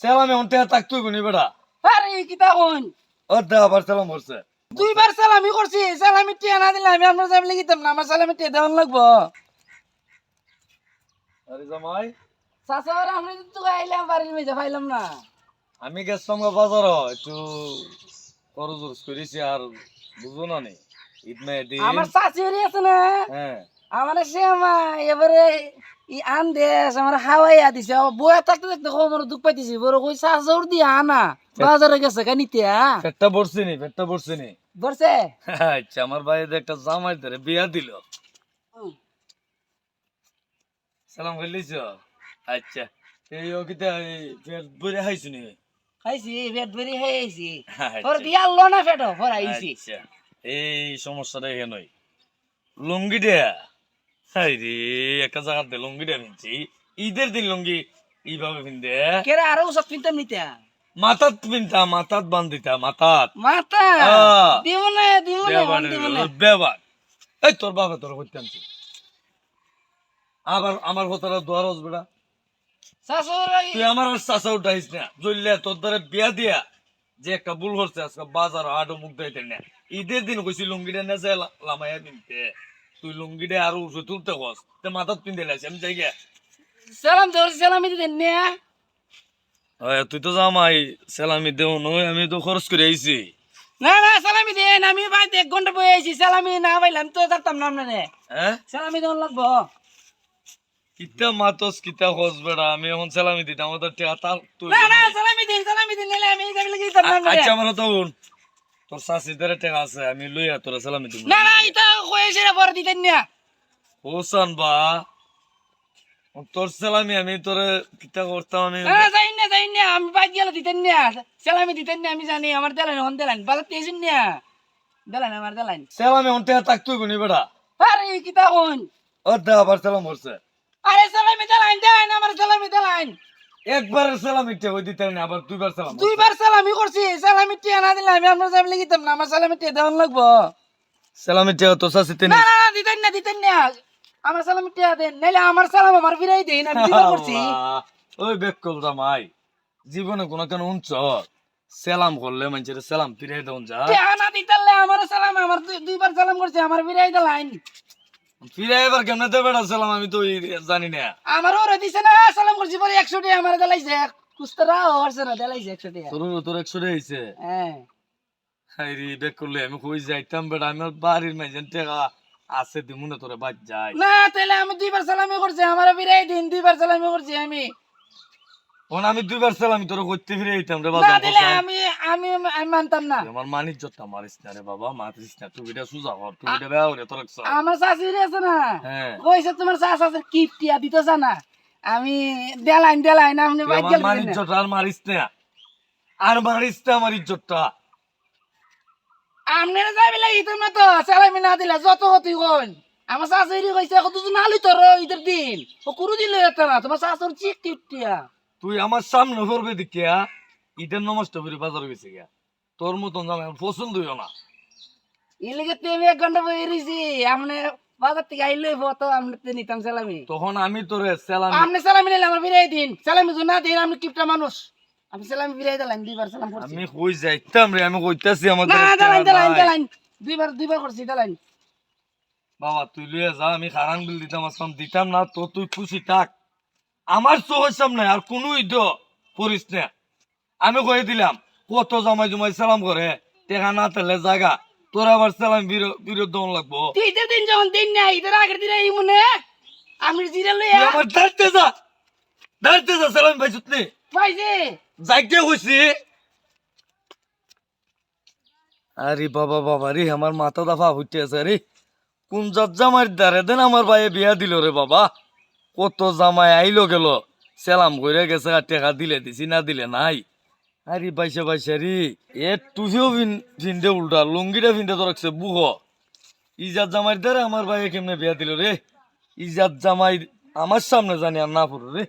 সেলামে অন্তে থাকতুই গুনি বেটা। আরে কিতা কোন ও দে আবার সেলাম করছে। দুইবার সালামি করছি সালামি টিয়া না দিলে আমি আপনার যাই লিখিতাম না আমার সালামি টিয়া দেওয়ান লাগবো আরে জামাই চাচাবার আমরা তো আইলাম বাড়ির মেয়ে পাইলাম না আমি গেছিলাম বাজার একটু খরচ করেছি আর বুঝো না নি ঈদ মেয়েদিন। আমার চাচি হরি আছে না হ্যাঁ আমার সে মা এবারে ই আন দেশ আমার হাওয়াইয়া দিছে বয়া থাকতে থাকতে আমার দুঃখ পাইতেছি বড় কই চাচার দিয়ে আনা বাজারে গেছে কানিতে পেটটা বসছে নি পেটটা বসছে নি। বলছে আচ্ছা আমার ভাই একটা জামাই ধরে বিয়া দিল। সালাম করলিস? আচ্ছা এই ও কিতা পেট ভরে খাইছো নি? খাইছি পেট ভরি খাইছি আচ্ছা। ওর দিয়া লো না পেটো ভরাইছি আচ্ছা এই সমস্যাটা এখানে লুঙ্গি দেয়া হাই রে একটা জায়গাতে লুঙ্গি দেয়া নিচ্ছি ঈদের দিন লুঙ্গি এইভাবে পিনতে কেরে আরো সব পিনতাম নিতা মাথাত পিনতা মাথাত বান্ধিতা মাথাত মাতা আহ। দিব না দিব না ব্যবহার এই তোর বাবা তোর করতে আনছি আবার আমার কথাটা দোয়ারস বেড়া শাশুর তুই আমার আর চাষা উঠাইস না জল্লে তোর দ্বারা বিয়া দিয়া যে একটা ভুল করছে আজকে বাজার হাটও মুখ দিতে না ঈদের দিন কইছি লুঙ্গিটা না যায় লামাইয়া পিনতে তুই লুঙ্গিটা আর উঠে তুলতে কস তে মাথাত পিনতে লাইছি আমি যাই গিয়া সালাম ধরে সালামি দিতেন না তুই তো জামাই সেলামি দেও নই আমি তো খরচ করে আইছি না না সালামি দেন আমি বাইতে 1 ঘন্টা বই আইছি সালামি না পাইলাম তো থাকতাম না আপনারে হ্যাঁ সালামি দেন লাগবো কিতা মাতস কিতা খোঁজ বেড়া আমি এখন সেলামি দিতাম আমাদের টেকা তুই না না সালামি দেন নিলে আমি যাবি লাগি দিতাম না আপনারে আচ্ছা আমার তো বোন তোর শাশিদের টেকা আছে আমি লইয়া তোরা সেলামি দিব না না এটা কইছে রে পরে দিতেন না হোসান বা তোর সেলামি আমি তোরে কিতা করতাম আমি না যাই না আমি বাইত গেলে দিতেন না সালামি দিতেন না আমি জানি আমার দেলাইন হন দেলাইন বালা তেজিন না দেলাইন আমার দেলাইন সেলামি অন্তে থাকতুই গুনি বেড়া। আরে কিতা কোন ও দে আবার সেলাম করছে। আরে সালামি দেলাইন আমার সালামি দেলাইন একবার সেলামি টেকা ওই দিতে না আবার দুইবার সেলাম করছে। দুইবার সালামি করছি সালামি টিয়া না দিলে আমি আপনার যাই লিখিতাম না আমার সালামি টিয়া দেওয়ান লাগবো সেলামি টেকা তোর শাশিতে না নেই না দিতেন না আমার সালামি টিয়া দেন নাইলে আমার সালাম আমার ফিরাই দেন আমি দুইবার করছি ওই বেকল জামাই জীবনে কোনো কেন উঞ্চ সেলাম করলে মানুষের সেলাম ফিরাই দেন যা টিয়া না দিতালে আমার সালাম আমার দুইবার সালাম করছি আমার ফিরাই দিলাইন ফিরাই এবার কেমনে দেবে বেড়া সেলাম আমি তো জানি না। আমার ওরে দিছে না সালাম করছি পরে 100 টাকা আমার দিলাইছে কুস্তরা হরছে না দিলাইছে 100 টাকা তোর 100 হয়েছে হ্যাঁ হাইরি বেক করলে আমি কই যাইতাম বেড়া আমার বাড়ির মাঝে টেকা আছে দিমুনে তোরে বাদ যাই না তাহলে আমি দুইবার সালামি করছি আমার ফিরাই দিন দুইবার সালামি করছি আমি ওন আমি দুইবার সেলামি তোরে কইতে ফিরে আইতাম রে না বাজার দিলে আমি আমি আমি মানতাম না আমার মানিজ্জতটা মারিস না রে বাবা মারিস না তুই এটা সুজা কর তুই এটা বেয়া করে তোর আমার শাশুড়ি আছে না হ্যাঁ কইছে তোমার শাশ আছে কিপটিয়া দিতেছ না আমি দেলাইন আপনি বাইক আমার গেল মানিজ্জত আর মারিস না আর মারিস না আমার ইজ্জতটা আপনারা যাইবে লাগি তুমি তো সালামি না দিলে যত হতি কোন আমার শাশুড়ি কইছে কত দিন আলু তোর ঈদের দিন ও কুরু দিলে এটা না তোমার শাশুড়ি চিক কিপটিয়া তুই আমার সামনে করবে দেখিয়া ঈদের নমস্ত করে বাজার গেছে গিয়া তোর মতন জামাই আমার পছন্দ হইও না ইলেগে তুমি 1 ঘন্টা বই রইছি আপনি বাজার থেকে আইলে তো আপনি নিতাম সালামি তখন আমি তোরে সেলামি আপনি সালামি নিলে আমার বিরাই দিন সালামি যদি না দিন আপনি কিপটা মানুষ আপনি সালামি বিরাই দিলেন দুইবার সালাম করছি আমি কই যাইতাম রে আমি কইতাছি আমাদের না একটা নাই। দেলাইন দুইবার করছি দেলাইন বাবা তুই লইয়া যা আমি খারান বিল দিতাম আসলাম দিতাম না তো তুই খুশি থাক আমার চোখের সামনে আর কোনো ইদ করিস না আমি কয়ে দিলাম কত জামাই জমাই সালাম করে টেকা না তেলে জায়গা তোর আবার সালাম বিরোধ দন লাগবো ঈদের দিন যখন দিন নাই ঈদের আগের দিন এই মনে আমি জিরা লই তুই আমার দাঁড়তে যা সালাম ভাই সুতনি পাইছে যাইতে কইছি আরে বাবা বাবা রে আমার মাথা দাফা হইতে আছে রে কোন জাত জামাই দারে দেন আমার ভাইয়ে বিয়া দিল রে বাবা কত জামাই আইলো গেল সেলাম করে গেছে আর টেকা দিলে দিছি না দিলে নাই আরে বাইসা রে এ তুইও ভিন্দে উল্টা লুঙ্গিটা ভিন্দে তো রাখছে বুহ ইজাত জামাই দারে আমার ভাইয়ে কেমনে বিয়া দিল রে ইজাত জামাই আমার সামনে জানি আর না পড়ো রে